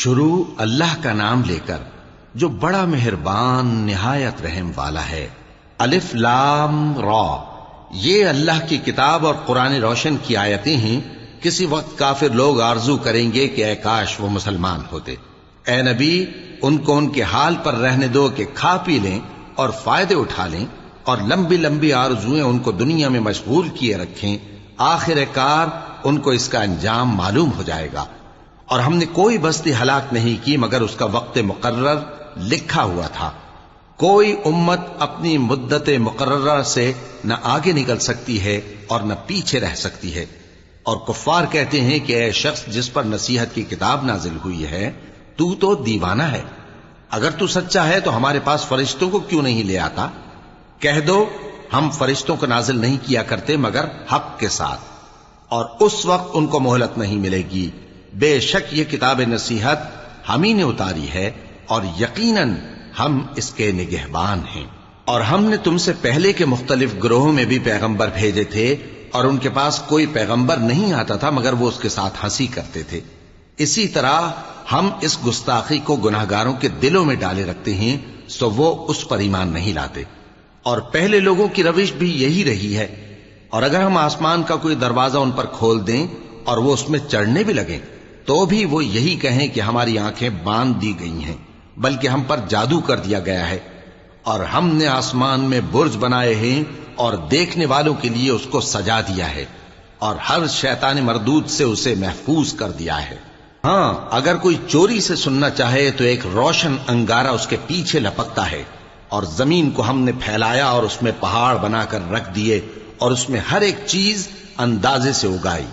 شروع اللہ کا نام لے کر جو بڑا مہربان نہایت رحم والا ہے۔ الف لام را، یہ اللہ کی کتاب اور قرآن روشن کی آیتیں ہیں۔ کسی وقت کافر لوگ آرزو کریں گے کہ اے کاش وہ مسلمان ہوتے۔ اے نبی، ان کو ان کے حال پر رہنے دو کہ کھا پی لیں اور فائدے اٹھا لیں، اور لمبی لمبی آرزویں ان کو دنیا میں مشغول کیے رکھیں، آخر کار ان کو اس کا انجام معلوم ہو جائے گا۔ اور ہم نے کوئی بستی ہلاک نہیں کی مگر اس کا وقت مقرر لکھا ہوا تھا۔ کوئی امت اپنی مدت مقررہ سے نہ آگے نکل سکتی ہے اور نہ پیچھے رہ سکتی ہے۔ اور کفار کہتے ہیں کہ اے شخص جس پر نصیحت کی کتاب نازل ہوئی ہے، تو دیوانہ ہے، اگر تو سچا ہے تو ہمارے پاس فرشتوں کو کیوں نہیں لے آتا؟ کہہ دو ہم فرشتوں کو نازل نہیں کیا کرتے مگر حق کے ساتھ، اور اس وقت ان کو مہلت نہیں ملے گی۔ بے شک یہ کتاب نصیحت ہم ہی نے اتاری ہے، اور یقیناً ہم اس کے نگہبان ہیں۔ اور ہم نے تم سے پہلے کے مختلف گروہوں میں بھی پیغمبر بھیجے تھے، اور ان کے پاس کوئی پیغمبر نہیں آتا تھا مگر وہ اس کے ساتھ ہنسی کرتے تھے۔ اسی طرح ہم اس گستاخی کو گناہگاروں کے دلوں میں ڈالے رکھتے ہیں، سو وہ اس پر ایمان نہیں لاتے۔ اور پہلے لوگوں کی روش بھی یہی رہی ہے۔ اور اگر ہم آسمان کا کوئی دروازہ ان پر کھول دیں اور وہ اس میں چڑھنے بھی لگیں تو بھی وہ یہی کہیں کہ ہماری آنکھیں باندھ دی گئی ہیں، بلکہ ہم پر جادو کر دیا گیا ہے۔ اور ہم نے آسمان میں برج بنائے ہیں اور دیکھنے والوں کے لیے اس کو سجا دیا ہے، اور ہر شیطان مردود سے اسے محفوظ کر دیا ہے۔ ہاں، اگر کوئی چوری سے سننا چاہے تو ایک روشن انگارہ اس کے پیچھے لپکتا ہے، اور زمین کو ہم نے پھیلایا اور اس میں پہاڑ بنا کر رکھ دیے، اور اس میں ہر ایک چیز اندازے سے اگائی۔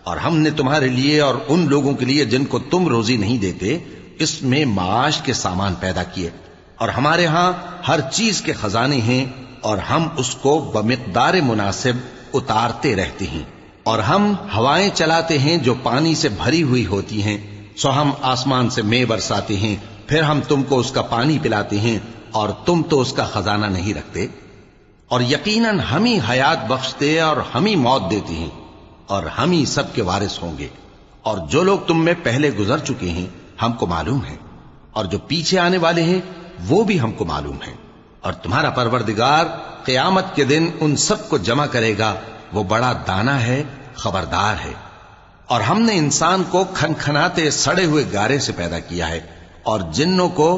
اور ہم نے تمہارے لیے اور ان لوگوں کے لیے جن کو تم روزی نہیں دیتے اس میں معاش کے سامان پیدا کیے، اور ہمارے ہاں ہر چیز کے خزانے ہیں، اور ہم اس کو بمقدار مناسب اتارتے رہتے ہیں۔ اور ہم ہوائیں چلاتے ہیں جو پانی سے بھری ہوئی ہوتی ہیں، سو ہم آسمان سے مے برساتے ہیں، پھر ہم تم کو اس کا پانی پلاتے ہیں، اور تم تو اس کا خزانہ نہیں رکھتے۔ اور یقیناً ہم ہی حیات بخشتے اور ہم ہی موت دیتے ہیں، اور ہم ہی سب کے وارث ہوں گے۔ اور جو لوگ تم میں پہلے گزر چکے ہیں ہم کو معلوم ہے، اور جو پیچھے آنے والے ہیں وہ بھی ہم کو معلوم ہے۔ اور تمہارا پروردگار قیامت کے دن ان سب کو جمع کرے گا، وہ بڑا دانا ہے، خبردار ہے۔ اور ہم نے انسان کو کھنکھناتے سڑے ہوئے گارے سے پیدا کیا ہے، اور جنوں کو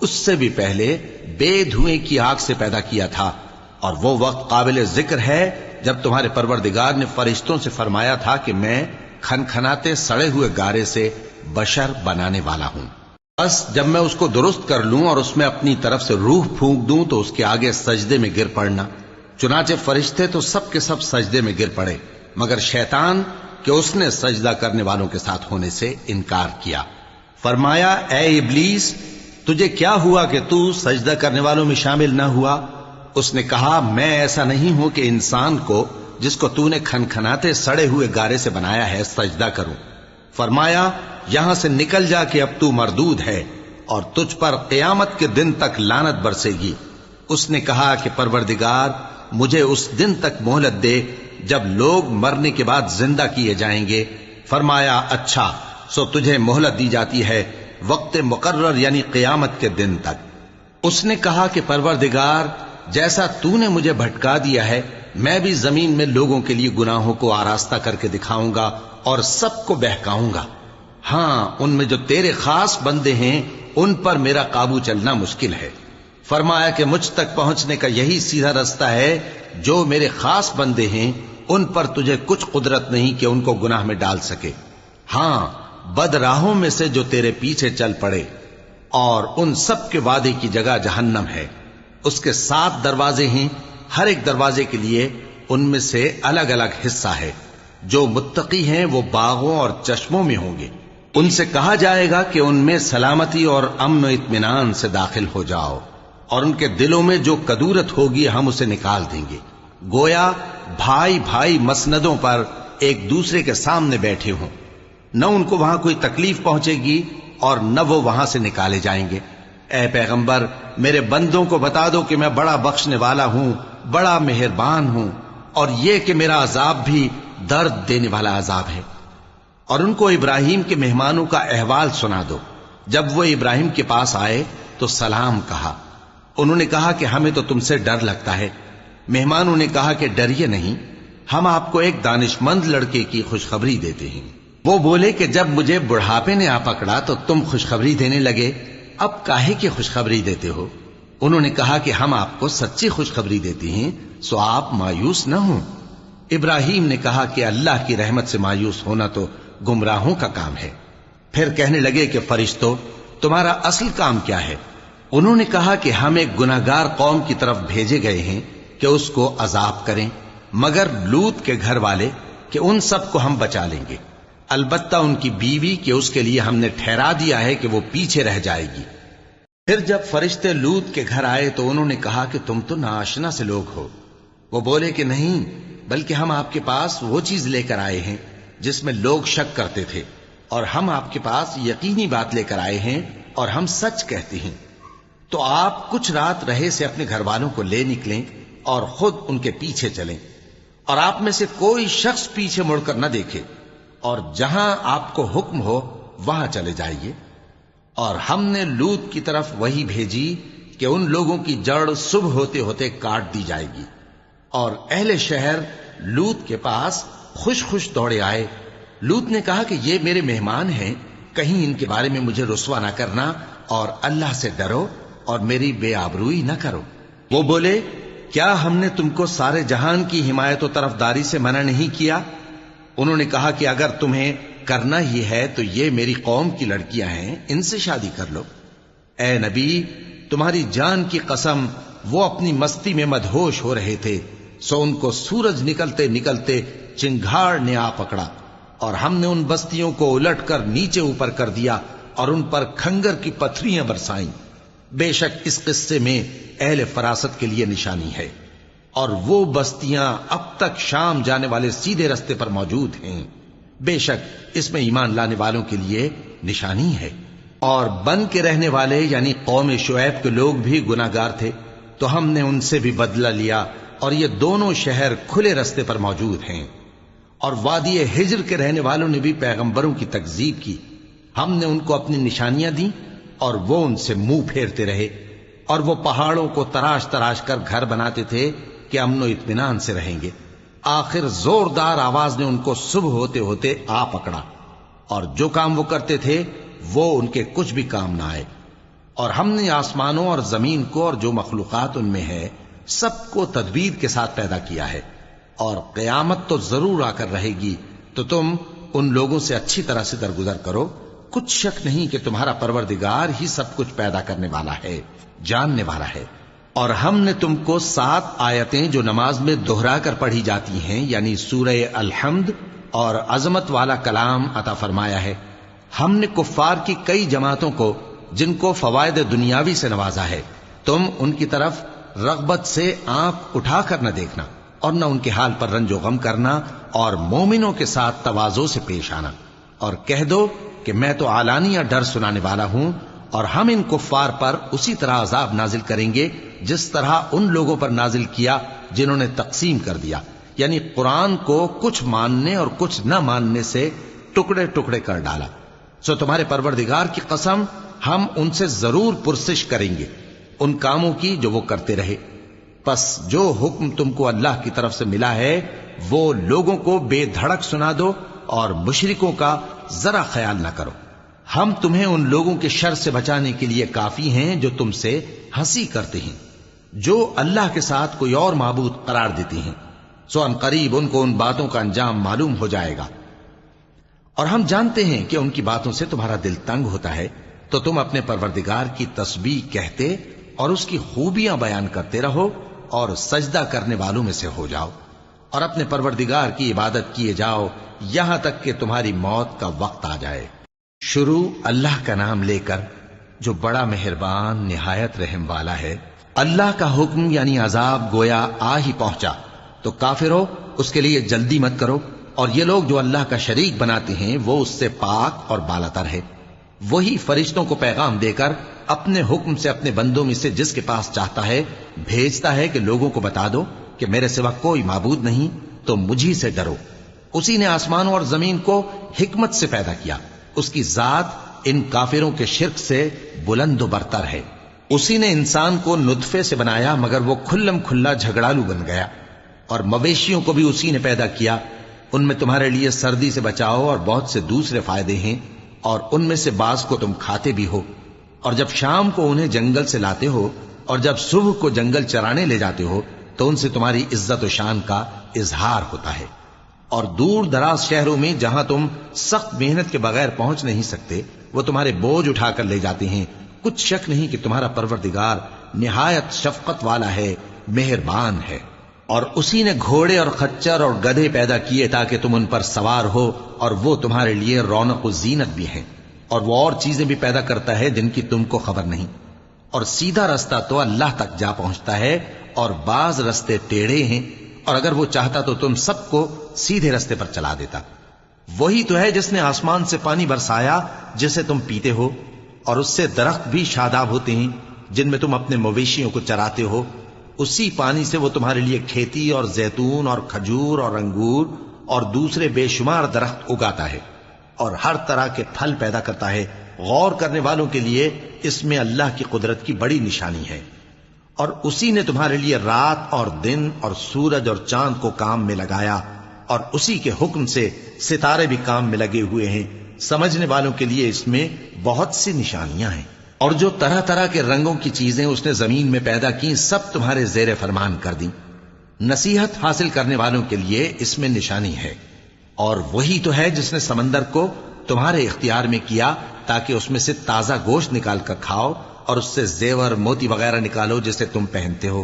اس سے بھی پہلے بے دھوئیں کی آگ سے پیدا کیا تھا۔ اور وہ وقت قابل ذکر ہے جب تمہارے پروردگار نے فرشتوں سے فرمایا تھا کہ میں کھنکھناتے سڑے ہوئے گارے سے بشر بنانے والا ہوں، بس جب میں اس کو درست کر لوں اور اس میں اپنی طرف سے روح پھونک دوں تو اس کے آگے سجدے میں گر پڑنا۔ چنانچہ فرشتے تو سب کے سب سجدے میں گر پڑے مگر شیطان کہ اس نے سجدہ کرنے والوں کے ساتھ ہونے سے انکار کیا۔ فرمایا اے ابلیس، تجھے کیا ہوا کہ تو سجدہ کرنے والوں میں شامل نہ ہوا؟ اس نے کہا میں ایسا نہیں ہوں کہ انسان کو جس کو تو نے کھنکھناتے سڑے ہوئے گارے سے بنایا ہے سجدہ کروں۔ فرمایا یہاں سے نکل جا کہ اب تو مردود ہے، اور تجھ پر قیامت کے دن تک لعنت برسے گی۔ اس نے کہا کہ پروردگار مجھے اس دن تک مہلت دے جب لوگ مرنے کے بعد زندہ کیے جائیں گے۔ فرمایا اچھا، سو تجھے مہلت دی جاتی ہے وقت مقرر یعنی قیامت کے دن تک۔ اس نے کہا کہ پروردگار جیسا تو نے مجھے بھٹکا دیا ہے میں بھی زمین میں لوگوں کے لیے گناہوں کو آراستہ کر کے دکھاؤں گا اور سب کو بہکاؤں گا۔ ہاں، ان میں جو تیرے خاص بندے ہیں ان پر میرا قابو چلنا مشکل ہے۔ فرمایا کہ مجھ تک پہنچنے کا یہی سیدھا رستہ ہے، جو میرے خاص بندے ہیں ان پر تجھے کچھ قدرت نہیں کہ ان کو گناہ میں ڈال سکے۔ ہاں، بد راہوں میں سے جو تیرے پیچھے چل پڑے، اور ان سب کے وعدے کی جگہ جہنم ہے۔ اس کے 7 دروازے ہیں، ہر ایک دروازے کے لیے ان میں سے الگ الگ حصہ ہے۔ جو متقی ہیں وہ باغوں اور چشموں میں ہوں گے۔ ان سے کہا جائے گا کہ ان میں سلامتی اور امن و اطمینان سے داخل ہو جاؤ، اور ان کے دلوں میں جو کدورت ہوگی ہم اسے نکال دیں گے، گویا بھائی بھائی مسندوں پر ایک دوسرے کے سامنے بیٹھے ہوں۔ نہ ان کو وہاں کوئی تکلیف پہنچے گی اور نہ وہ وہاں سے نکالے جائیں گے۔ اے پیغمبر میرے بندوں کو بتا دو کہ میں بڑا بخشنے والا ہوں، بڑا مہربان ہوں، اور یہ کہ میرا عذاب بھی درد دینے والا عذاب ہے۔ اور ان کو ابراہیم کے مہمانوں کا احوال سنا دو۔ جب وہ ابراہیم کے پاس آئے تو سلام کہا۔ انہوں نے کہا کہ ہمیں تو تم سے ڈر لگتا ہے۔ مہمانوں نے کہا کہ ڈریے نہیں، ہم آپ کو ایک دانشمند لڑکے کی خوشخبری دیتے ہیں۔ وہ بولے کہ جب مجھے بڑھاپے نے آ پکڑا تو تم خوشخبری دینے لگے، اب کاہے کی خوشخبری دیتے ہو؟ انہوں نے کہا کہ ہم آپ کو سچی خوشخبری دیتے ہیں، سو آپ مایوس نہ ہوں۔ ابراہیم نے کہا کہ اللہ کی رحمت سے مایوس ہونا تو گمراہوں کا کام ہے۔ پھر کہنے لگے کہ فرشتوں، تمہارا اصل کام کیا ہے؟ انہوں نے کہا کہ ہم ایک گناہگار قوم کی طرف بھیجے گئے ہیں کہ اس کو عذاب کریں، مگر لوط کے گھر والے کہ ان سب کو ہم بچا لیں گے، البتہ ان کی بیوی کہ اس کے لیے ہم نے ٹھہرا دیا ہے کہ وہ پیچھے رہ جائے گی۔ پھر جب فرشتے لوط کے گھر آئے تو انہوں نے کہا کہ تم تو ناآشنا سے لوگ ہو۔ وہ بولے کہ نہیں، بلکہ ہم آپ کے پاس وہ چیز لے کر آئے ہیں جس میں لوگ شک کرتے تھے، اور ہم آپ کے پاس یقینی بات لے کر آئے ہیں اور ہم سچ کہتے ہیں۔ تو آپ کچھ رات رہے سے اپنے گھر والوں کو لے نکلیں اور خود ان کے پیچھے چلیں، اور آپ میں سے کوئی شخص پیچھے مڑ کر نہ دیکھے، اور جہاں آپ کو حکم ہو وہاں چلے جائیے۔ اور ہم نے لوط کی طرف وہی بھیجی کہ ان لوگوں کی جڑ صبح ہوتے ہوتے کاٹ دی جائے گی۔ اور اہل شہر لوط کے پاس خوش خوش دوڑے آئے۔ لوط نے کہا کہ یہ میرے مہمان ہیں، کہیں ان کے بارے میں مجھے رسوا نہ کرنا، اور اللہ سے ڈرو اور میری بے آبروئی نہ کرو۔ وہ بولے، کیا ہم نے تم کو سارے جہان کی حمایت و طرفداری سے منع نہیں کیا؟ انہوں نے کہا کہ اگر تمہیں کرنا ہی ہے تو یہ میری قوم کی لڑکیاں ہیں، ان سے شادی کر لو۔ اے نبی، تمہاری جان کی قسم، وہ اپنی مستی میں مدہوش ہو رہے تھے، سو ان کو سورج نکلتے نکلتے چنگھاڑ نے آ پکڑا، اور ہم نے ان بستیوں کو الٹ کر نیچے اوپر کر دیا اور ان پر کھنگر کی پتھریاں برسائیں۔ بے شک اس قصے میں اہل فراست کے لیے نشانی ہے، اور وہ بستیاں اب تک شام جانے والے سیدھے رستے پر موجود ہیں۔ بے شک اس میں ایمان لانے والوں کے لیے نشانی ہے۔ اور بن کے رہنے والے یعنی قوم شعیب کے لوگ بھی گناہگار تھے، تو ہم نے ان سے بھی بدلہ لیا، اور یہ دونوں شہر کھلے رستے پر موجود ہیں۔ اور وادی ہجر کے رہنے والوں نے بھی پیغمبروں کی تکذیب کی، ہم نے ان کو اپنی نشانیاں دی اور وہ ان سے منہ پھیرتے رہے، اور وہ پہاڑوں کو تراش تراش کر گھر بناتے تھے کہ امن و اطمینان سے رہیں گے۔ آخر زوردار آواز نے ان کو صبح ہوتے ہوتے آ پکڑا، اور جو کام وہ کرتے تھے وہ ان کے کچھ بھی کام نہ آئے۔ اور ہم نے آسمانوں اور زمین کو اور جو مخلوقات ان میں ہے سب کو تدبیر کے ساتھ پیدا کیا ہے، اور قیامت تو ضرور آ کر رہے گی، تو تم ان لوگوں سے اچھی طرح سے درگزر کرو۔ کچھ شک نہیں کہ تمہارا پروردگار ہی سب کچھ پیدا کرنے والا ہے، جاننے والا ہے۔ اور ہم نے تم کو 7 آیتیں جو نماز میں دہرا کر پڑھی جاتی ہیں، یعنی سورہ الحمد اور عظمت والا کلام عطا فرمایا ہے۔ ہم نے کفار کی کئی جماعتوں کو جن کو فوائد دنیاوی سے نوازا ہے، تم ان کی طرف رغبت سے آنکھ اٹھا کر نہ دیکھنا، اور نہ ان کے حال پر رنج و غم کرنا، اور مومنوں کے ساتھ تواضع سے پیش آنا، اور کہہ دو کہ میں تو اعلانیہ ڈر سنانے والا ہوں، اور ہم ان کفار پر اسی طرح عذاب نازل کریں گے جس طرح ان لوگوں پر نازل کیا جنہوں نے تقسیم کر دیا، یعنی قرآن کو کچھ ماننے اور کچھ نہ ماننے سے ٹکڑے ٹکڑے کر ڈالا۔ سو تمہارے پروردگار کی قسم، ہم ان سے ضرور پرسش کریں گے ان کاموں کی جو وہ کرتے رہے۔ پس جو حکم تم کو اللہ کی طرف سے ملا ہے وہ لوگوں کو بے دھڑک سنا دو، اور مشرکوں کا ذرا خیال نہ کرو۔ ہم تمہیں ان لوگوں کے شر سے بچانے کے لیے کافی ہیں جو تم سے ہنسی کرتے ہیں، جو اللہ کے ساتھ کوئی اور معبود قرار دیتے ہیں، سو ان قریب ان کو ان باتوں کا انجام معلوم ہو جائے گا۔ اور ہم جانتے ہیں کہ ان کی باتوں سے تمہارا دل تنگ ہوتا ہے، تو تم اپنے پروردگار کی تسبیح کہتے اور اس کی خوبیاں بیان کرتے رہو، اور سجدہ کرنے والوں میں سے ہو جاؤ، اور اپنے پروردگار کی عبادت کیے جاؤ یہاں تک کہ تمہاری موت کا وقت آ جائے۔ شروع اللہ کا نام لے کر جو بڑا مہربان نہایت رحم والا ہے۔ اللہ کا حکم یعنی عذاب گویا آ ہی پہنچا، تو کافرو اس کے لیے جلدی مت کرو، اور یہ لوگ جو اللہ کا شریک بناتے ہیں وہ اس سے پاک اور بالاتر ہے۔ وہی فرشتوں کو پیغام دے کر اپنے حکم سے اپنے بندوں میں سے جس کے پاس چاہتا ہے بھیجتا ہے کہ لوگوں کو بتا دو کہ میرے سوا کوئی معبود نہیں، تو مجھی سے ڈرو۔ اسی نے آسمانوں اور زمین کو حکمت سے پیدا کیا، اس کی ذات ان کافروں کے شرک سے بلند و برتر ہے۔ اسی نے انسان کو نطفے سے بنایا مگر وہ کھلم کھلا جھگڑالو بن گیا، اور مویشیوں کو بھی اسی نے پیدا کیا، ان میں تمہارے لیے سردی سے بچاؤ اور بہت سے دوسرے فائدے ہیں، اور ان میں سے بعض کو تم کھاتے بھی ہو، اور جب شام کو انہیں جنگل سے لاتے ہو اور جب صبح کو جنگل چرانے لے جاتے ہو تو ان سے تمہاری عزت و شان کا اظہار ہوتا ہے۔ اور دور دراز شہروں میں جہاں تم سخت محنت کے بغیر پہنچ نہیں سکتے وہ تمہارے بوجھ اٹھا کر لے جاتے ہیں۔ کچھ شک نہیں کہ تمہارا پروردگار نہایت شفقت والا ہے، مہربان ہے۔ اور اسی نے گھوڑے اور خچر اور گدھے پیدا کیے تاکہ تم ان پر سوار ہو، اور وہ تمہارے لیے رونق و زینت بھی ہیں، اور وہ اور چیزیں بھی پیدا کرتا ہے جن کی تم کو خبر نہیں۔ اور سیدھا رستہ تو اللہ تک جا پہنچتا ہے، اور بعض رستے ٹیڑھے ہیں، اور اگر وہ چاہتا تو تم سب کو سیدھے رستے پر چلا دیتا۔ وہی تو ہے جس نے آسمان سے پانی برسایا جسے تم پیتے ہو، اور اس سے درخت بھی شاداب ہوتے ہیں جن میں تم اپنے مویشیوں کو چراتے ہو۔ اسی پانی سے وہ تمہارے لیے کھیتی اور زیتون اور کھجور اور انگور اور دوسرے بے شمار درخت اگاتا ہے، اور ہر طرح کے پھل پیدا کرتا ہے۔ غور کرنے والوں کے لیے اس میں اللہ کی قدرت کی بڑی نشانی ہے۔ اور اسی نے تمہارے لیے رات اور دن اور سورج اور چاند کو کام میں لگایا، اور اسی کے حکم سے ستارے بھی کام میں لگے ہوئے ہیں۔ سمجھنے والوں کے لیے اس میں بہت سی نشانیاں ہیں۔ اور جو طرح طرح کے رنگوں کی چیزیں اس نے زمین میں پیدا کی سب تمہارے زیر فرمان کر دیں۔ نصیحت حاصل کرنے والوں کے لیے اس میں نشانی ہے۔ اور وہی تو ہے جس نے سمندر کو تمہارے اختیار میں کیا تاکہ اس میں سے تازہ گوشت نکال کر کھاؤ، اور اس سے زیور موتی وغیرہ نکالو جسے تم پہنتے ہو۔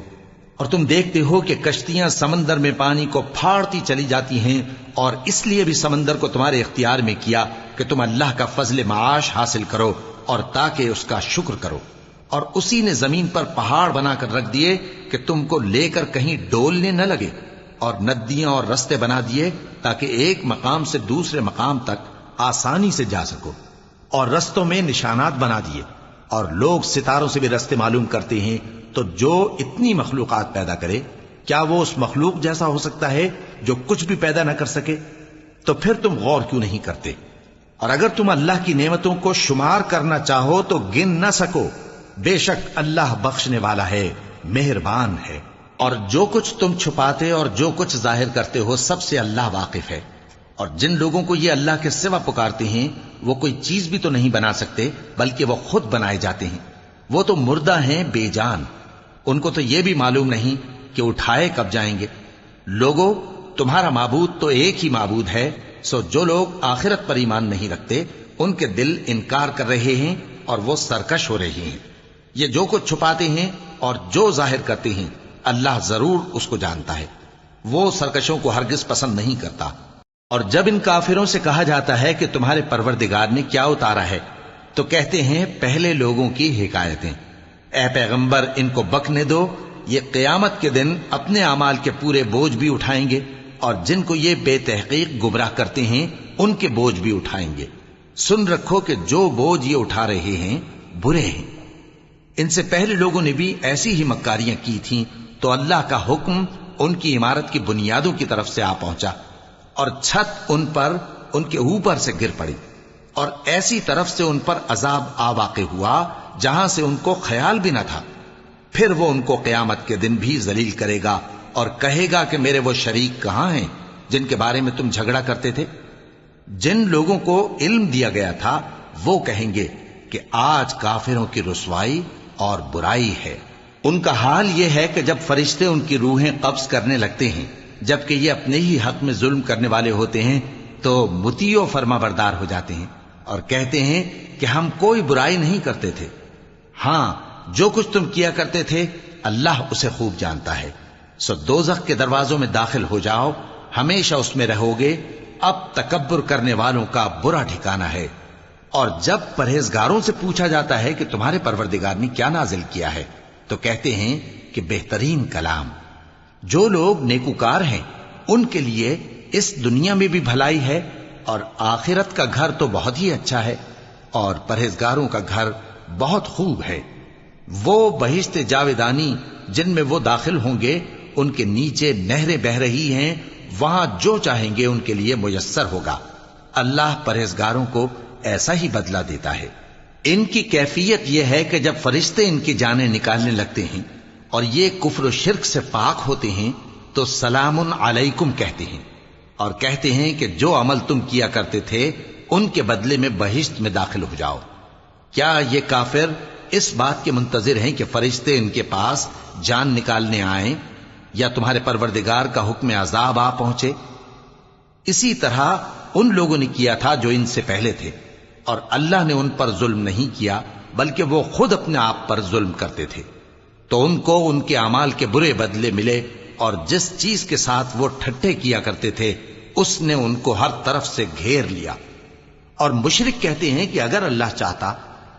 اور تم دیکھتے ہو کہ کشتیاں سمندر میں پانی کو پھاڑتی چلی جاتی ہیں، اور اس لیے بھی سمندر کو تمہارے اختیار میں کیا کہ تم اللہ کا فضل معاش حاصل کرو اور تاکہ اس کا شکر کرو۔ اور اسی نے زمین پر پہاڑ بنا کر رکھ دیے کہ تم کو لے کر کہیں ڈولنے نہ لگے، اور ندیاں اور رستے بنا دیے تاکہ ایک مقام سے دوسرے مقام تک آسانی سے جا سکو، اور رستوں میں نشانات بنا دیے۔ اور لوگ ستاروں سے بھی رستے معلوم کرتے ہیں، تو جو اتنی مخلوقات پیدا کرے کیا وہ اس مخلوق جیسا ہو سکتا ہے جو کچھ بھی پیدا نہ کر سکے؟ تو پھر تم غور کیوں نہیں کرتے؟ اور اگر تم اللہ کی نعمتوں کو شمار کرنا چاہو تو گن نہ سکو۔ بے شک اللہ بخشنے والا ہے، مہربان ہے۔ اور جو کچھ تم چھپاتے اور جو کچھ ظاہر کرتے ہو سب سے اللہ واقف ہے۔ اور جن لوگوں کو یہ اللہ کے سوا پکارتے ہیں وہ کوئی چیز بھی تو نہیں بنا سکتے بلکہ وہ خود بنائے جاتے ہیں۔ وہ تو مردہ ہیں بے جان، ان کو تو یہ بھی معلوم نہیں کہ اٹھائے کب جائیں گے۔ لوگوں، تمہارا معبود تو ایک ہی معبود ہے، سو جو لوگ آخرت پر ایمان نہیں رکھتے ان کے دل انکار کر رہے ہیں اور وہ سرکش ہو رہے ہیں۔ یہ جو کچھ چھپاتے ہیں اور جو ظاہر کرتے ہیں اللہ ضرور اس کو جانتا ہے، وہ سرکشوں کو ہرگز پسند نہیں کرتا۔ اور جب ان کافروں سے کہا جاتا ہے کہ تمہارے پروردگار نے کیا اتارا ہے تو کہتے ہیں پہلے لوگوں کی حکایتیں۔ اے پیغمبر ان کو بکنے دو، یہ قیامت کے دن اپنے اعمال کے پورے بوجھ بھی اٹھائیں گے، اور جن کو یہ بے تحقیق گمراہ کرتے ہیں ان کے بوجھ بھی اٹھائیں گے۔ سن رکھو کہ جو بوجھ یہ اٹھا رہے ہیں برے ہیں۔ ان سے پہلے لوگوں نے بھی ایسی ہی مکاریاں کی تھیں تو اللہ کا حکم ان کی عمارت کی بنیادوں کی طرف سے آ پہنچا، اور چھت ان پر ان کے اوپر سے گر پڑی، اور ایسی طرف سے ان پر عذاب آ واقع ہوا جہاں سے ان کو خیال بھی نہ تھا۔ پھر وہ ان کو قیامت کے دن بھی ذلیل کرے گا اور کہے گا کہ میرے وہ شریک کہاں ہیں جن کے بارے میں تم جھگڑا کرتے تھے؟ جن لوگوں کو علم دیا گیا تھا وہ کہیں گے کہ آج کافروں کی رسوائی اور برائی ہے۔ ان کا حال یہ ہے کہ جب فرشتے ان کی روحیں قبض کرنے لگتے ہیں جبکہ یہ اپنے ہی حق میں ظلم کرنے والے ہوتے ہیں تو مطیع و فرما بردار ہو جاتے ہیں اور کہتے ہیں کہ ہم کوئی برائی نہیں کرتے تھے۔ ہاں، جو کچھ تم کیا کرتے تھے اللہ اسے خوب جانتا ہے۔ سو دوزخ کے دروازوں میں داخل ہو جاؤ، ہمیشہ اس میں رہو گے، اب تکبر کرنے والوں کا برا ٹھکانہ ہے۔ اور جب پرہیزگاروں سے پوچھا جاتا ہے کہ تمہارے پروردگار نے کیا نازل کیا ہے تو کہتے ہیں کہ بہترین کلام۔ جو لوگ نیکوکار ہیں ان کے لیے اس دنیا میں بھی بھلائی ہے اور آخرت کا گھر تو بہت ہی اچھا ہے، اور پرہیزگاروں کا گھر بہت خوب ہے۔ وہ بہشت جاویدانی جن میں وہ داخل ہوں گے ان کے نیچے نہریں بہ رہی ہیں، وہاں جو چاہیں گے ان کے لیے میسر ہوگا۔ اللہ پرہیزگاروں کو ایسا ہی بدلہ دیتا ہے۔ ان کی کیفیت یہ ہے کہ جب فرشتے ان کی جانیں نکالنے لگتے ہیں اور یہ کفر و شرک سے پاک ہوتے ہیں تو سلام علیکم کہتے ہیں اور کہتے ہیں کہ جو عمل تم کیا کرتے تھے ان کے بدلے میں بہشت میں داخل ہو جاؤ۔ کیا یہ کافر اس بات کے منتظر ہیں کہ فرشتے ان کے پاس جان نکالنے آئیں یا تمہارے پروردگار کا حکم عذاب آ پہنچے؟ اسی طرح ان لوگوں نے کیا تھا جو ان سے پہلے تھے، اور اللہ نے ان پر ظلم نہیں کیا بلکہ وہ خود اپنے آپ پر ظلم کرتے تھے، تو ان کو ان کے اعمال کے برے بدلے ملے، اور جس چیز کے ساتھ وہ ٹھٹھے کیا کرتے تھے اس نے ان کو ہر طرف سے گھیر لیا۔ اور مشرک کہتے ہیں کہ اگر اللہ چاہتا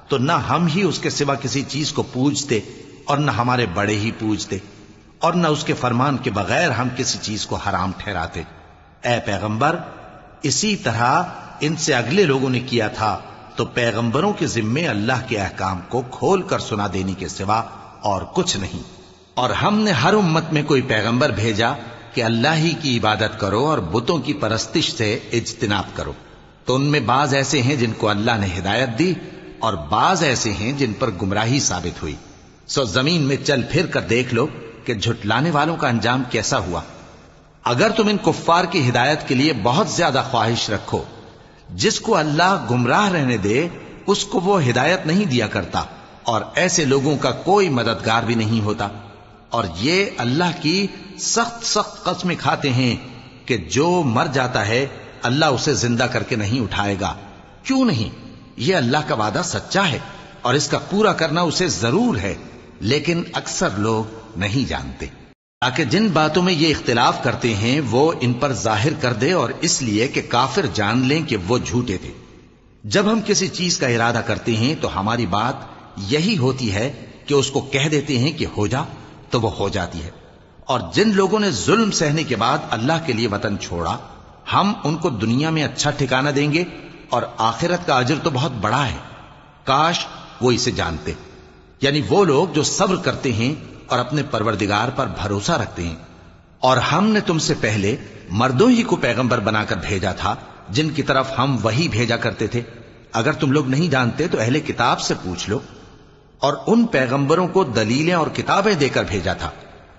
تو نہ ہم ہی اس کے سوا کسی چیز کو پوجتے اور نہ ہمارے بڑے ہی پوجتے، اور نہ اس کے فرمان کے بغیر ہم کسی چیز کو حرام ٹھہراتے۔ اے پیغمبر، اسی طرح ان سے اگلے لوگوں نے کیا تھا، تو پیغمبروں کے ذمے اللہ کے احکام کو کھول کر سنا دینے کے سوا اور کچھ نہیں۔ اور ہم نے ہر امت میں کوئی پیغمبر بھیجا کہ اللہ ہی کی عبادت کرو اور بتوں کی پرستش سے اجتناب کرو، تو ان میں بعض ایسے ہیں جن کو اللہ نے ہدایت دی اور بعض ایسے ہیں جن پر گمراہی ثابت ہوئی۔ سو زمین میں چل پھر کر دیکھ لو کہ جھٹلانے والوں کا انجام کیسا ہوا۔ اگر تم ان کفار کی ہدایت کے لیے بہت زیادہ خواہش رکھو، جس کو اللہ گمراہ رہنے دے اس کو وہ ہدایت نہیں دیا کرتا، اور ایسے لوگوں کا کوئی مددگار بھی نہیں ہوتا۔ اور یہ اللہ کی سخت سخت قسمیں کھاتے ہیں کہ جو مر جاتا ہے اللہ اسے زندہ کر کے نہیں اٹھائے گا۔ کیوں نہیں؟ یہ اللہ کا وعدہ سچا ہے اور اس کا پورا کرنا اسے ضرور ہے، لیکن اکثر لوگ نہیں جانتے۔ تاکہ جن باتوں میں یہ اختلاف کرتے ہیں وہ ان پر ظاہر کر دے، اور اس لیے کہ کافر جان لیں کہ وہ جھوٹے تھے۔ جب ہم کسی چیز کا ارادہ کرتے ہیں تو ہماری بات یہی ہوتی ہے کہ اس کو کہہ دیتے ہیں کہ ہو جا، تو وہ ہو جاتی ہے۔ اور جن لوگوں نے ظلم سہنے کے بعد اللہ کے لیے وطن چھوڑا، ہم ان کو دنیا میں اچھا ٹھکانہ دیں گے، اور آخرت کا اجر تو بہت بڑا ہے۔ کاش وہ اسے جانتے، یعنی وہ لوگ جو صبر کرتے ہیں اور اپنے پروردگار پر بھروسہ رکھتے ہیں۔ اور ہم نے تم سے پہلے مردوں ہی کو پیغمبر بنا کر بھیجا تھا جن کی طرف ہم وحی بھیجا کرتے تھے۔ اگر تم لوگ نہیں جانتے تو اہل کتاب سے پوچھ لو۔ اور ان پیغمبروں کو دلیلیں اور کتابیں دے کر بھیجا تھا،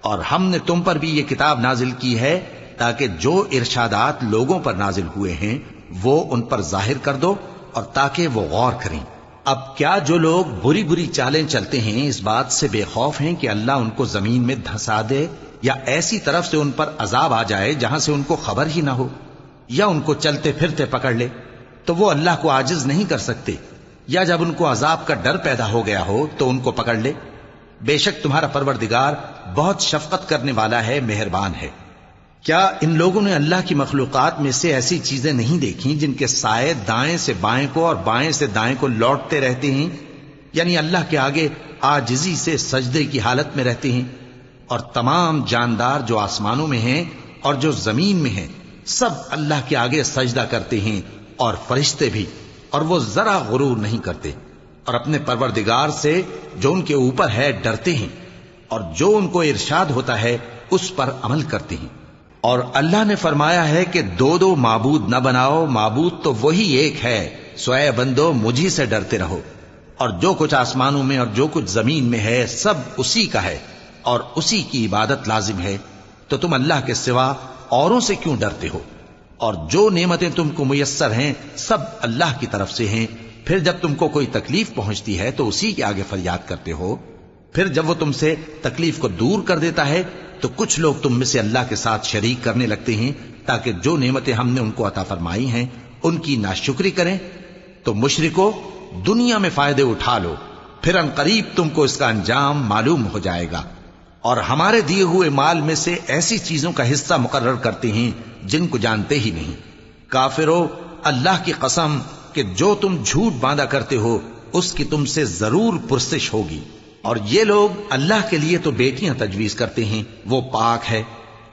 اور ہم نے تم پر بھی یہ کتاب نازل کی ہے تاکہ جو ارشادات لوگوں پر نازل ہوئے ہیں وہ ان پر ظاہر کر دو، اور تاکہ وہ غور کریں۔ اب کیا جو لوگ بری بری چالیں چلتے ہیں اس بات سے بے خوف ہیں کہ اللہ ان کو زمین میں دھسا دے، یا ایسی طرف سے ان پر عذاب آ جائے جہاں سے ان کو خبر ہی نہ ہو، یا ان کو چلتے پھرتے پکڑ لے؟ تو وہ اللہ کو عاجز نہیں کر سکتے، یا جب ان کو عذاب کا ڈر پیدا ہو گیا ہو تو ان کو پکڑ لے۔ بے شک تمہارا پروردگار بہت شفقت کرنے والا ہے، مہربان ہے۔ کیا ان لوگوں نے اللہ کی مخلوقات میں سے ایسی چیزیں نہیں دیکھیں جن کے سائے دائیں سے بائیں کو اور بائیں سے دائیں کو لوٹتے رہتے ہیں، یعنی اللہ کے آگے عاجزی سے سجدے کی حالت میں رہتے ہیں؟ اور تمام جاندار جو آسمانوں میں ہیں اور جو زمین میں ہیں سب اللہ کے آگے سجدہ کرتے ہیں، اور فرشتے بھی، اور وہ ذرا غرور نہیں کرتے، اور اپنے پروردگار سے جو ان کے اوپر ہے ڈرتے ہیں، اور جو ان کو ارشاد ہوتا ہے اس پر عمل کرتے ہیں۔ اور اللہ نے فرمایا ہے کہ دو دو معبود نہ بناؤ، معبود تو وہی ایک ہے، سو اے بندو مجھی سے ڈرتے رہو۔ اور جو کچھ آسمانوں میں اور جو کچھ زمین میں ہے سب اسی کا ہے، اور اسی کی عبادت لازم ہے، تو تم اللہ کے سوا اوروں سے کیوں ڈرتے ہو؟ اور جو نعمتیں تم کو میسر ہیں سب اللہ کی طرف سے ہیں۔ پھر جب تم کو کوئی تکلیف پہنچتی ہے تو اسی کے آگے فریاد کرتے ہو، پھر جب وہ تم سے تکلیف کو دور کر دیتا ہے تو کچھ لوگ تم میں سے اللہ کے ساتھ شریک کرنے لگتے ہیں تاکہ جو نعمتیں ہم نے ان کو عطا فرمائی ہیں ان کی ناشکری کریں۔ تو مشرکو، دنیا میں فائدے اٹھا لو، پھر ان قریب تم کو اس کا انجام معلوم ہو جائے گا۔ اور ہمارے دیے ہوئے مال میں سے ایسی چیزوں کا حصہ مقرر کرتے ہیں جن کو جانتے ہی نہیں۔ کافرو، اللہ کی قسم کہ جو تم جھوٹ باندھا کرتے ہو اس کی تم سے ضرور پرسش ہوگی۔ اور یہ لوگ اللہ کے لیے تو بیٹیاں تجویز کرتے ہیں، وہ پاک ہے،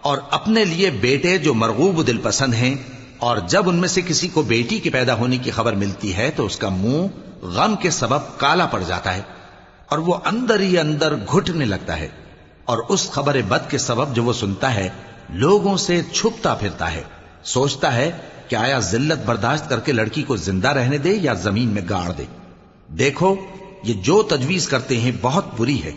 اور اپنے لیے بیٹے جو مرغوب دل پسند ہیں، اور جب ان میں سے کسی کو بیٹی کے پیدا ہونے کی خبر ملتی ہے تو اس کا منہ غم کے سبب کالا پڑ جاتا ہے، اور وہ اندر ہی اندر گھٹنے لگتا ہے، اور اس خبر بد کے سبب جو وہ سنتا ہے لوگوں سے چھپتا پھرتا ہے، سوچتا ہے کہ آیا ذلت برداشت کر کے لڑکی کو زندہ رہنے دے یا زمین میں گاڑ دے؟ دیکھو یہ جو تجویز کرتے ہیں بہت بری ہے۔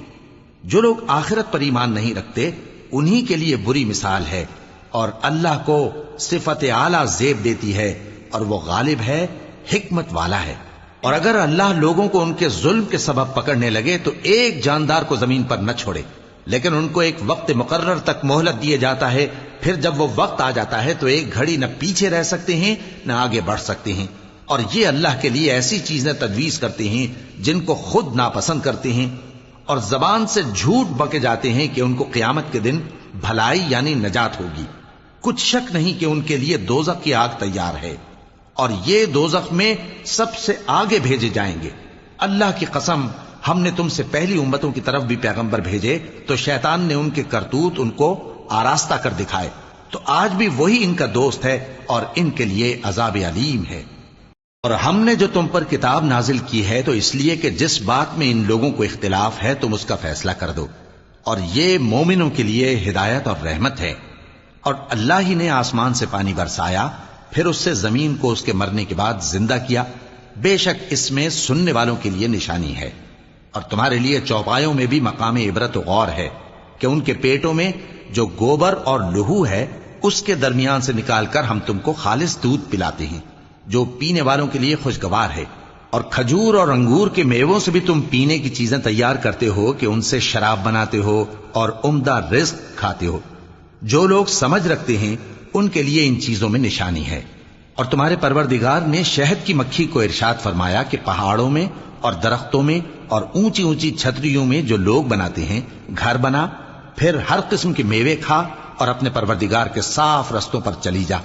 جو لوگ آخرت پر ایمان نہیں رکھتے انہی کے لیے بری مثال ہے، اور اللہ کو صفت اعلیٰ زیب دیتی ہے اور وہ غالب ہے، حکمت والا ہے۔ اور اگر اللہ لوگوں کو ان کے ظلم کے سبب پکڑنے لگے تو ایک جاندار کو زمین پر نہ چھوڑے، لیکن ان کو ایک وقت مقرر تک مہلت دیے جاتا ہے، پھر جب وہ وقت آ جاتا ہے تو ایک گھڑی نہ پیچھے رہ سکتے ہیں نہ آگے بڑھ سکتے ہیں۔ اور یہ اللہ کے لیے ایسی چیزیں تجویز کرتے ہیں جن کو خود ناپسند کرتے ہیں، اور زبان سے جھوٹ بکے جاتے ہیں کہ ان کو قیامت کے دن بھلائی یعنی نجات ہوگی۔ کچھ شک نہیں کہ ان کے لیے دوزخ کی آگ تیار ہے، اور یہ دوزخ میں سب سے آگے بھیجے جائیں گے۔ اللہ کی قسم، ہم نے تم سے پہلی امتوں کی طرف بھی پیغمبر بھیجے تو شیطان نے ان کے کرتوت ان کو آراستہ کر دکھائے، تو آج بھی وہی ان کا دوست ہے اور ان کے لیے عذاب علیم ہے۔ اور ہم نے جو تم پر کتاب نازل کی ہے تو اس لیے کہ جس بات میں ان لوگوں کو اختلاف ہے تم اس کا فیصلہ کر دو، اور یہ مومنوں کے لیے ہدایت اور رحمت ہے۔ اور اللہ ہی نے آسمان سے پانی برسایا، پھر اس سے زمین کو اس کے مرنے کے بعد زندہ کیا، بے شک اس میں سننے والوں کے لیے نشانی ہے۔ اور تمہارے لیے چوپایوں میں بھی مقام عبرت و غور ہے کہ ان کے پیٹوں میں جو گوبر اور لہو ہے اس کے درمیان سے نکال کر ہم تم کو خالص دودھ پلاتے ہیں جو پینے والوں کے لیے خوشگوار ہے، اور کھجور اور انگور کے میووں سے بھی تم پینے کی چیزیں تیار کرتے ہو کہ ان سے شراب بناتے ہو اور عمدہ رزق کھاتے ہو۔ جو لوگ سمجھ رکھتے ہیں ان کے لیے ان چیزوں میں نشانی ہے۔ اور تمہارے پروردگار نے شہد کی مکھی کو ارشاد فرمایا کہ پہاڑوں میں اور درختوں میں اور اونچی اونچی چھتریوں میں جو لوگ بناتے ہیں گھر بنا، پھر ہر قسم کے میوے کھا اور اپنے پروردگار کے صاف رستوں پر چلی جا۔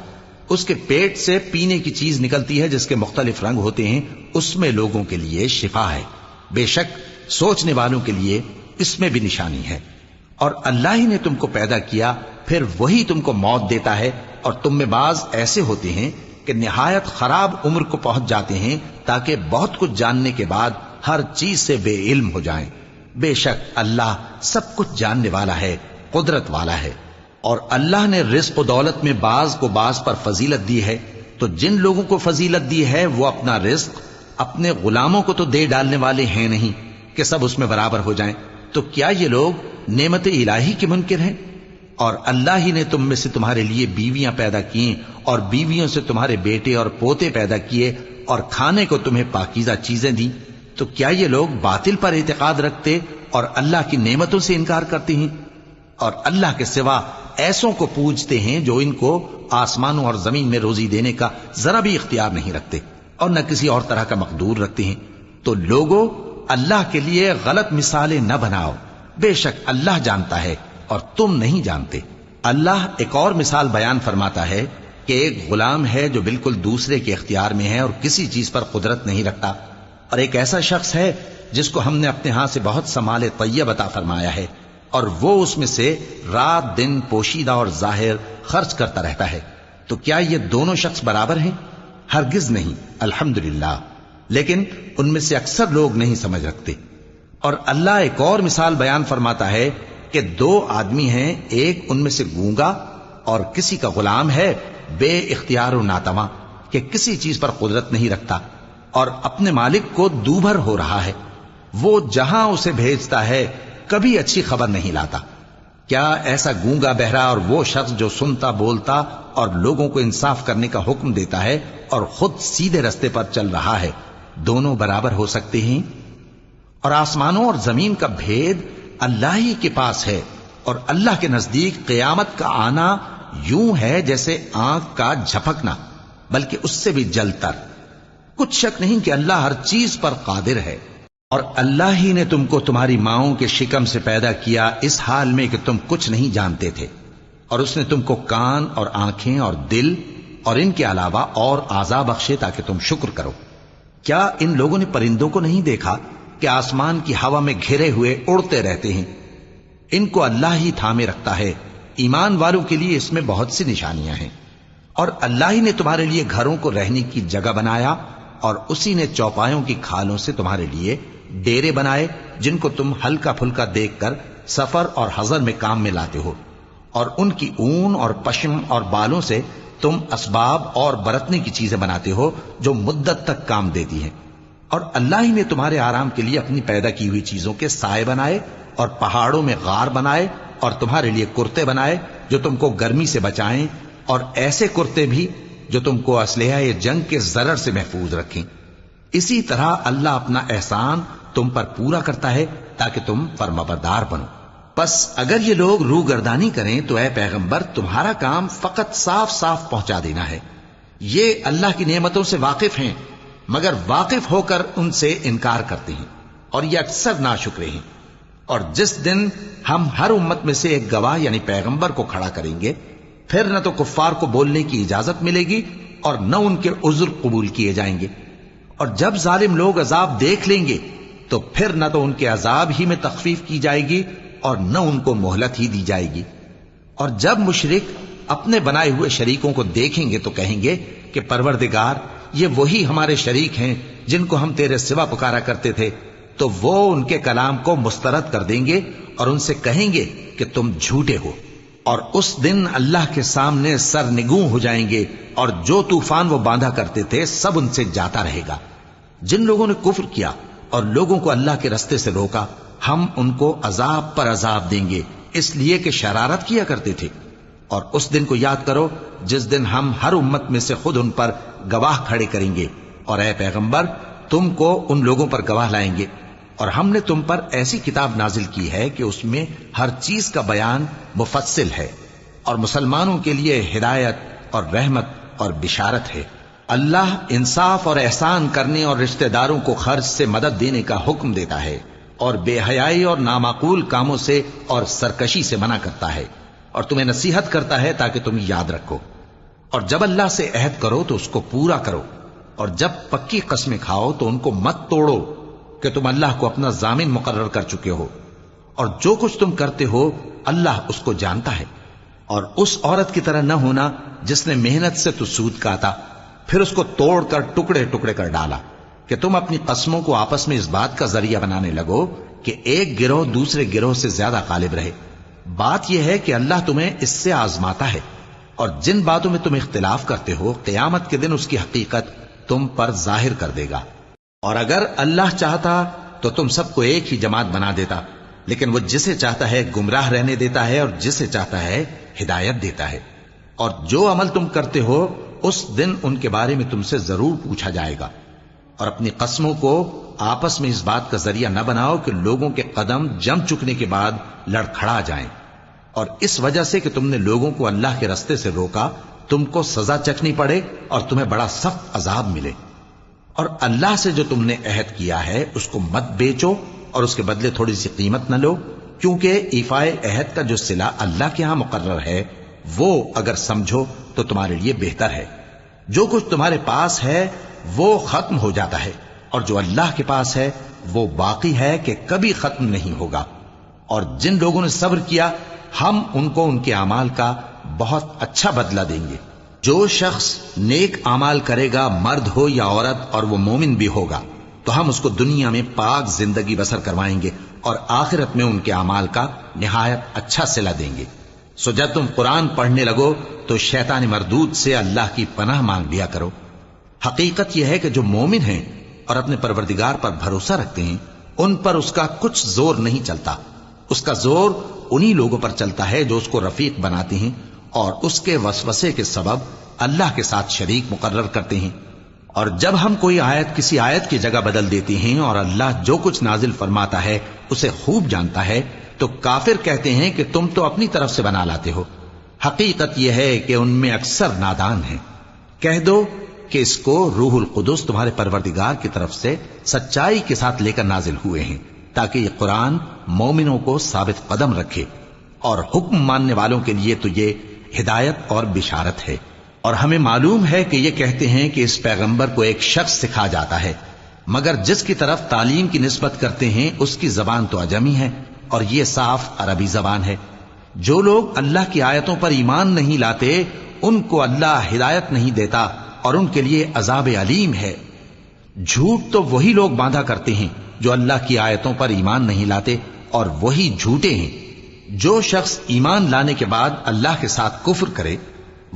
اس کے پیٹ سے پینے کی چیز نکلتی ہے جس کے مختلف رنگ ہوتے ہیں، اس میں لوگوں کے لیے شفا ہے، بے شک سوچنے والوں کے لیے اس میں بھی نشانی ہے۔ اور اللہ ہی نے تم کو پیدا کیا، پھر وہی تم کو موت دیتا ہے، اور تم میں بعض ایسے ہوتے ہیں کہ نہایت خراب عمر کو پہنچ جاتے ہیں تاکہ بہت کچھ جاننے کے بعد ہر چیز سے بے علم ہو جائیں۔ بے شک اللہ سب کچھ جاننے والا ہے، قدرت والا ہے۔ اور اللہ نے رزق و دولت میں بعض کو بعض پر فضیلت دی ہے، تو جن لوگوں کو فضیلت دی ہے وہ اپنا رزق اپنے غلاموں کو تو دے ڈالنے والے ہیں نہیں کہ سب اس میں برابر ہو جائیں، تو کیا یہ لوگ نعمت الہی کے منکر ہیں؟ اور اللہ ہی نے تم میں سے تمہارے لیے بیویاں پیدا کی اور بیویوں سے تمہارے بیٹے اور پوتے پیدا کیے اور کھانے کو تمہیں پاکیزہ چیزیں دیں، تو کیا یہ لوگ باطل پر اعتقاد رکھتے اور اللہ کی نعمتوں سے انکار کرتے ہیں؟ اور اللہ کے سوا ایسوں کو پوجتے ہیں جو ان کو آسمانوں اور زمین میں روزی دینے کا ذرا بھی اختیار نہیں رکھتے اور نہ کسی اور طرح کا مقدور رکھتے ہیں۔ تو لوگوں اللہ کے لیے غلط مثالیں نہ بناؤ، بے شک اللہ جانتا ہے اور تم نہیں جانتے۔ اللہ ایک اور مثال بیان فرماتا ہے کہ ایک غلام ہے جو بالکل دوسرے کے اختیار میں ہے اور کسی چیز پر قدرت نہیں رکھتا، اور ایک ایسا شخص ہے جس کو ہم نے اپنے ہاں سے بہت سا مال طیب عطا فرمایا ہے اور وہ اس میں سے رات دن پوشیدہ اور ظاہر خرچ کرتا رہتا ہے، تو کیا یہ دونوں شخص برابر ہیں؟ ہرگز نہیں، الحمدللہ، لیکن ان میں سے اکثر لوگ نہیں سمجھ رکھتے۔ اور اللہ ایک اور مثال بیان فرماتا ہے کہ دو آدمی ہیں، ایک ان میں سے گونگا اور کسی کا غلام ہے بے اختیار و ناتواں کہ کسی چیز پر قدرت نہیں رکھتا اور اپنے مالک کو دوبھر ہو رہا ہے، وہ جہاں اسے بھیجتا ہے کبھی اچھی خبر نہیں لاتا۔ کیا ایسا گونگا بہرا اور وہ شخص جو سنتا بولتا اور لوگوں کو انصاف کرنے کا حکم دیتا ہے اور خود سیدھے رستے پر چل رہا ہے، دونوں برابر ہو سکتے ہیں؟ اور آسمانوں اور زمین کا بھید اللہ ہی کے پاس ہے، اور اللہ کے نزدیک قیامت کا آنا یوں ہے جیسے آنکھ کا جھپکنا، بلکہ اس سے بھی جلتر۔ کچھ شک نہیں کہ اللہ ہر چیز پر قادر ہے۔ اور اللہ ہی نے تم کو تمہاری ماؤں کے شکم سے پیدا کیا اس حال میں کہ تم کچھ نہیں جانتے تھے، اور اس نے تم کو کان اور آنکھیں اور دل اور ان کے علاوہ اور اعضاء بخشے تاکہ تم شکر کرو۔ کیا ان لوگوں نے پرندوں کو نہیں دیکھا کہ آسمان کی ہوا میں گھرے ہوئے اڑتے رہتے ہیں؟ ان کو اللہ ہی تھامے رکھتا ہے۔ ایمان والوں کے لیے اس میں بہت سی نشانیاں ہیں۔ اور اللہ ہی نے تمہارے لیے گھروں کو رہنے کی جگہ بنایا، اور اسی نے چوپایوں کی کھالوں سے تمہارے لیے ڈیرے بنائے جن کو تم ہلکا پھلکا دیکھ کر سفر اور حضر میں کام میں لاتے ہو، اور ان کی اون اور پشم اور بالوں سے تم اسباب اور برتنے کی چیزیں بناتے ہو جو مدت تک کام دیتی ہیں، اور اللہ ہی نے تمہارے آرام کے لیے اپنی پیدا کی ہوئی چیزوں کے سائے بنائے اور پہاڑوں میں غار بنائے اور تمہارے لیے کرتے بنائے جو تم کو گرمی سے بچائیں، اور ایسے کرتے بھی جو تم کو اسلحہ جنگ کے ضرر سے محفوظ رکھیں۔ اسی طرح اللہ اپنا احسان تم پر پورا کرتا ہے تاکہ تم فرمانبردار بنو۔ پس اگر یہ لوگ روگردانی کریں تو اے پیغمبر تمہارا کام فقط صاف صاف پہنچا دینا ہے۔ یہ اللہ کی نعمتوں سے واقف ہیں مگر واقف ہو کر ان سے انکار کرتے ہیں اور یہ اکثر ناشکرے ہیں۔ اور جس دن ہم ہر امت میں سے ایک گواہ یعنی پیغمبر کو کھڑا کریں گے، پھر نہ تو کفار کو بولنے کی اجازت ملے گی اور نہ ان کے عذر قبول کیے جائیں گے، اور جب ظالم لوگ عذاب دیکھ لیں گے تو پھر نہ تو ان کے عذاب ہی میں تخفیف کی جائے گی اور نہ ان کو مہلت ہی دی جائے گی۔ اور جب مشرک اپنے بنائے ہوئے شریکوں کو دیکھیں گے تو کہیں گے کہ پروردگار یہ وہی ہمارے شریک ہیں جن کو ہم تیرے سوا پکارا کرتے تھے، تو وہ ان کے کلام کو مسترد کر دیں گے اور ان سے کہیں گے کہ تم جھوٹے ہو، اور اس دن اللہ کے سامنے سرنگوں ہو جائیں گے، اور جو طوفان وہ باندھا کرتے تھے سب ان سے جاتا رہے گا۔ جن لوگوں نے کفر کیا اور لوگوں کو اللہ کے رستے سے روکا، ہم ان کو عذاب پر عذاب دیں گے اس لیے کہ شرارت کیا کرتے تھے۔ اور اس دن کو یاد کرو جس دن ہم ہر امت میں سے خود ان پر گواہ کھڑے کریں گے، اور اے پیغمبر تم کو ان لوگوں پر گواہ لائیں گے۔ اور ہم نے تم پر ایسی کتاب نازل کی ہے کہ اس میں ہر چیز کا بیان مفصل ہے، اور مسلمانوں کے لیے ہدایت اور رحمت اور بشارت ہے۔ اللہ انصاف اور احسان کرنے اور رشتہ داروں کو خرچ سے مدد دینے کا حکم دیتا ہے، اور بے حیائی اور نامعقول کاموں سے اور سرکشی سے منع کرتا ہے، اور تمہیں نصیحت کرتا ہے تاکہ تم یاد رکھو۔ اور جب اللہ سے عہد کرو تو اس کو پورا کرو، اور جب پکی قسمیں کھاؤ تو ان کو مت توڑو کہ تم اللہ کو اپنا ضامن مقرر کر چکے ہو، اور جو کچھ تم کرتے ہو اللہ اس کو جانتا ہے۔ اور اس عورت کی طرح نہ ہونا جس نے محنت سے تو سود کاتا پھر اس کو توڑ کر ٹکڑے ٹکڑے کر ڈالا، کہ تم اپنی قسموں کو آپس میں اس بات کا ذریعہ بنانے لگو کہ ایک گروہ دوسرے گروہ سے زیادہ غالب رہے۔ بات یہ ہے کہ اللہ تمہیں اس سے آزماتا ہے، اور جن باتوں میں تم اختلاف کرتے ہو قیامت کے دن اس کی حقیقت تم پر ظاہر کر دے گا۔ اور اگر اللہ چاہتا تو تم سب کو ایک ہی جماعت بنا دیتا، لیکن وہ جسے چاہتا ہے گمراہ رہنے دیتا ہے اور جسے چاہتا ہے ہدایت دیتا ہے۔ اور جو عمل تم کرتے ہو اس دن ان کے بارے میں تم سے ضرور پوچھا جائے گا۔ اور اپنی قسموں کو آپس میں اس بات کا ذریعہ نہ بناؤ کہ لوگوں کے قدم جم چکنے کے بعد لڑکھڑا جائیں، اور اس وجہ سے کہ تم نے لوگوں کو اللہ کے رستے سے روکا تم کو سزا چکھنی پڑے اور تمہیں بڑا سخت عذاب ملے۔ اور اللہ سے جو تم نے عہد کیا ہے اس کو مت بیچو اور اس کے بدلے تھوڑی سی قیمت نہ لو، کیونکہ ایفائے عہد کا جو صلہ اللہ کے ہاں مقرر ہے وہ اگر سمجھو تو تمہارے لیے بہتر ہے۔ جو کچھ تمہارے پاس ہے وہ ختم ہو جاتا ہے، اور جو اللہ کے پاس ہے وہ باقی ہے کہ کبھی ختم نہیں ہوگا۔ اور جن لوگوں نے صبر کیا ہم ان کو ان کے اعمال کا بہت اچھا بدلہ دیں گے۔ جو شخص نیک اعمال کرے گا مرد ہو یا عورت اور وہ مومن بھی ہوگا تو ہم اس کو دنیا میں پاک زندگی بسر کروائیں گے اور آخرت میں ان کے اعمال کا نہایت اچھا صلہ دیں گے۔ سو جب تم قرآن پڑھنے لگو تو شیطان مردود سے اللہ کی پناہ مانگ لیا کرو۔ حقیقت یہ ہے کہ جو مومن ہیں اور اپنے پروردگار پر بھروسہ رکھتے ہیں ان پر اس کا کچھ زور نہیں چلتا۔ اس کا زور انہی لوگوں پر چلتا ہے جو اس کو رفیق بناتے ہیں اور اس کے وسوسے کے سبب اللہ کے ساتھ شریک مقرر کرتے ہیں۔ اور جب ہم کوئی آیت کسی آیت کی جگہ بدل دیتے ہیں اور اللہ جو کچھ نازل فرماتا ہے اسے خوب جانتا ہے تو کافر کہتے ہیں کہ تم تو اپنی طرف سے بنا لاتے ہو۔ حقیقت یہ ہے کہ ان میں اکثر نادان ہیں۔ کہہ دو کہ اس کو روح القدس تمہارے پروردگار کی طرف سے سچائی کے ساتھ لے کر نازل ہوئے ہیں تاکہ یہ قرآن مومنوں کو ثابت قدم رکھے، اور حکم ماننے والوں کے لیے تو یہ ہدایت اور بشارت ہے۔ اور ہمیں معلوم ہے کہ یہ کہتے ہیں کہ اس پیغمبر کو ایک شخص سکھا جاتا ہے، مگر جس کی طرف تعلیم کی نسبت کرتے ہیں اس کی زبان تو عجمی ہے اور یہ صاف عربی زبان ہے۔ جو لوگ اللہ کی آیتوں پر ایمان نہیں لاتے ان کو اللہ ہدایت نہیں دیتا اور ان کے لیے عذاب علیم ہے۔ جھوٹ تو وہی لوگ باندھا کرتے ہیں جو اللہ کی آیتوں پر ایمان نہیں لاتے، اور وہی جھوٹے ہیں۔ جو شخص ایمان لانے کے بعد اللہ کے ساتھ کفر کرے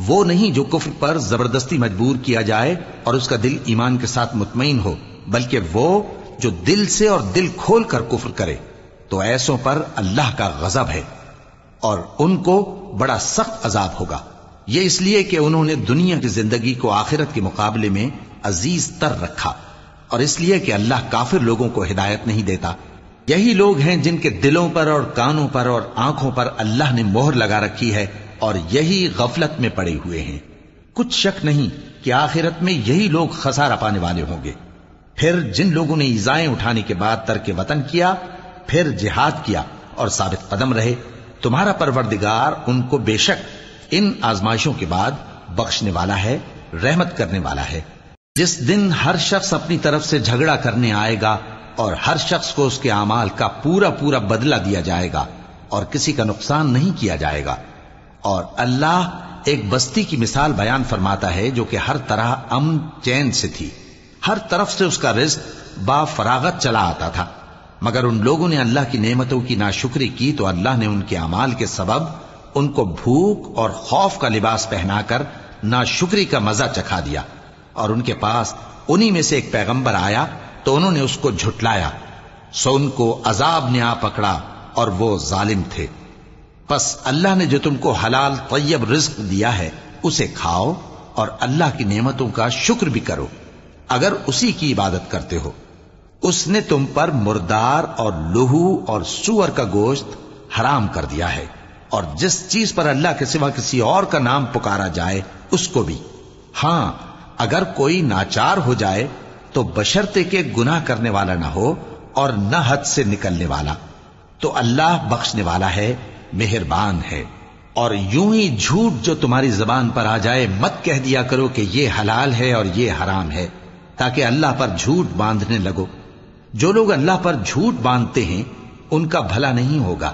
وہ نہیں جو کفر پر زبردستی مجبور کیا جائے اور اس کا دل ایمان کے ساتھ مطمئن ہو، بلکہ وہ جو دل سے اور دل کھول کر کفر کرے، تو ایسوں پر اللہ کا غضب ہے اور ان کو بڑا سخت عذاب ہوگا۔ یہ اس لیے کہ انہوں نے دنیا کی زندگی کو آخرت کے مقابلے میں عزیز تر رکھا، اور اس لیے کہ اللہ کافر لوگوں کو ہدایت نہیں دیتا۔ یہی لوگ ہیں جن کے دلوں پر اور کانوں پر اور آنکھوں پر اللہ نے مہر لگا رکھی ہے، اور یہی غفلت میں پڑے ہوئے ہیں۔ کچھ شک نہیں کہ آخرت میں یہی لوگ خسارہ پانے والے ہوں گے۔ پھر جن لوگوں نے ایذائیں اٹھانے کے بعد ترک وطن کیا، پھر جہاد کیا اور ثابت قدم رہے، تمہارا پروردگار ان کو بے شک ان آزمائشوں کے بعد بخشنے والا ہے، رحمت کرنے والا ہے۔ جس دن ہر شخص اپنی طرف سے جھگڑا کرنے آئے گا اور ہر شخص کو اس کے اعمال کا پورا پورا بدلہ دیا جائے گا اور کسی کا نقصان نہیں کیا جائے گا۔ اور اللہ ایک بستی کی مثال بیان فرماتا ہے جو کہ ہر طرح امن چین سے تھی، ہر طرف سے اس کا رزق با فراغت چلا آتا تھا، مگر ان لوگوں نے اللہ کی نعمتوں کی ناشکری کی تو اللہ نے ان کے اعمال کے سبب ان کو بھوک اور خوف کا لباس پہنا کر ناشکری کا مزہ چکھا دیا۔ اور ان کے پاس انہی میں سے ایک پیغمبر آیا تو انہوں نے اس کو جھٹلایا، سو ان کو عذاب نے آ پکڑا اور وہ ظالم تھے۔ پس اللہ نے جو تم کو حلال طیب رزق دیا ہے اسے کھاؤ اور اللہ کی نعمتوں کا شکر بھی کرو اگر اسی کی عبادت کرتے ہو۔ اس نے تم پر مردار اور لہو اور سور کا گوشت حرام کر دیا ہے، اور جس چیز پر اللہ کے سوا کسی اور کا نام پکارا جائے اس کو بھی۔ ہاں، اگر کوئی ناچار ہو جائے تو بشرطے کہ گناہ کرنے والا نہ ہو اور نہ حد سے نکلنے والا، تو اللہ بخشنے والا ہے، مہربان ہے۔ اور یوں ہی جھوٹ جو تمہاری زبان پر آ جائے مت کہہ دیا کرو کہ یہ حلال ہے اور یہ حرام ہے، تاکہ اللہ پر جھوٹ باندھنے لگو۔ جو لوگ اللہ پر جھوٹ باندھتے ہیں ان کا بھلا نہیں ہوگا۔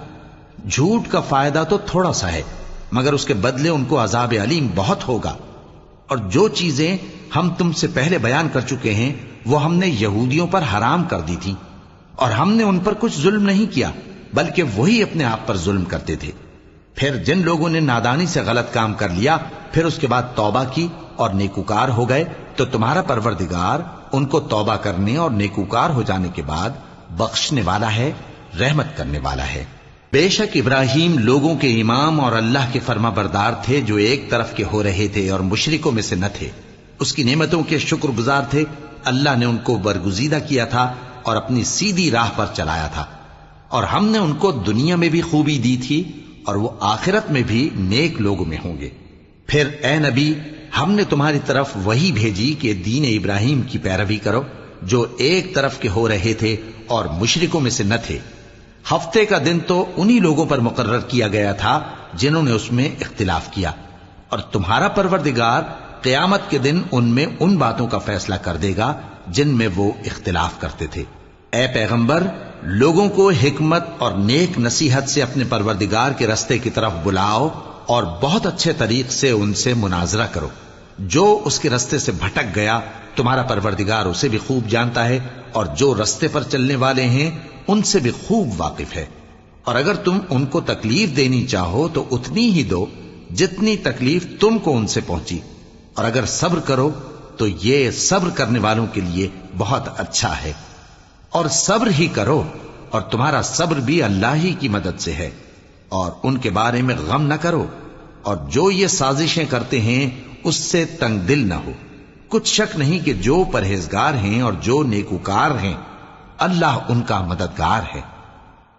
جھوٹ کا فائدہ تو تھوڑا سا ہے، مگر اس کے بدلے ان کو عذاب علیم بہت ہوگا۔ اور جو چیزیں ہم تم سے پہلے بیان کر چکے ہیں وہ ہم نے یہودیوں پر حرام کر دی تھی، اور ہم نے ان پر کچھ ظلم نہیں کیا بلکہ وہی اپنے آپ پر ظلم کرتے تھے۔ پھر جن لوگوں نے نادانی سے غلط کام کر لیا پھر اس کے بعد توبہ کی اور نیکوکار ہو گئے تو تمہارا پروردگار ان کو توبہ کرنے اور نیکوکار ہو جانے کے بعد بخشنے والا ہے، رحمت کرنے والا ہے۔ بے شک ابراہیم لوگوں کے امام اور اللہ کے فرما بردار تھے جو ایک طرف کے ہو رہے تھے اور مشرکوں میں سے نہ تھے، اس کی نعمتوں کے شکر گزار تھے۔ اللہ نے ان کو برگزیدہ کیا تھا اور اپنی سیدھی راہ پر چلایا تھا، اور ہم نے ان کو دنیا میں بھی خوبی دی تھی اور وہ آخرت میں بھی نیک لوگوں میں ہوں گے۔ پھر اے نبی، ہم نے تمہاری طرف وہی بھیجی کہ دین ابراہیم کی پیروی کرو جو ایک طرف کے ہو رہے تھے اور مشرکوں میں سے نہ تھے۔ ہفتے کا دن تو انہی لوگوں پر مقرر کیا گیا تھا جنہوں نے اس میں اختلاف کیا، اور تمہارا پروردگار قیامت کے دن ان میں ان باتوں کا فیصلہ کر دے گا جن میں وہ اختلاف کرتے تھے۔ اے پیغمبر، لوگوں کو حکمت اور نیک نصیحت سے اپنے پروردگار کے رستے کی طرف بلاؤ اور بہت اچھے طریق سے ان سے مناظرہ کرو۔ جو اس کے رستے سے بھٹک گیا تمہارا پروردگار اسے بھی خوب جانتا ہے، اور جو رستے پر چلنے والے ہیں ان سے بھی خوب واقف ہے۔ اور اگر تم ان کو تکلیف دینی چاہو تو اتنی ہی دو جتنی تکلیف تم کو ان سے پہنچی، اور اگر صبر کرو تو یہ صبر کرنے والوں کے لیے بہت اچھا ہے۔ اور صبر ہی کرو، اور تمہارا صبر بھی اللہ ہی کی مدد سے ہے، اور ان کے بارے میں غم نہ کرو، اور جو یہ سازشیں کرتے ہیں اس سے تنگ دل نہ ہو۔ کچھ شک نہیں کہ جو پرہیزگار ہیں اور جو نیکوکار ہیں اللہ ان کا مددگار ہے۔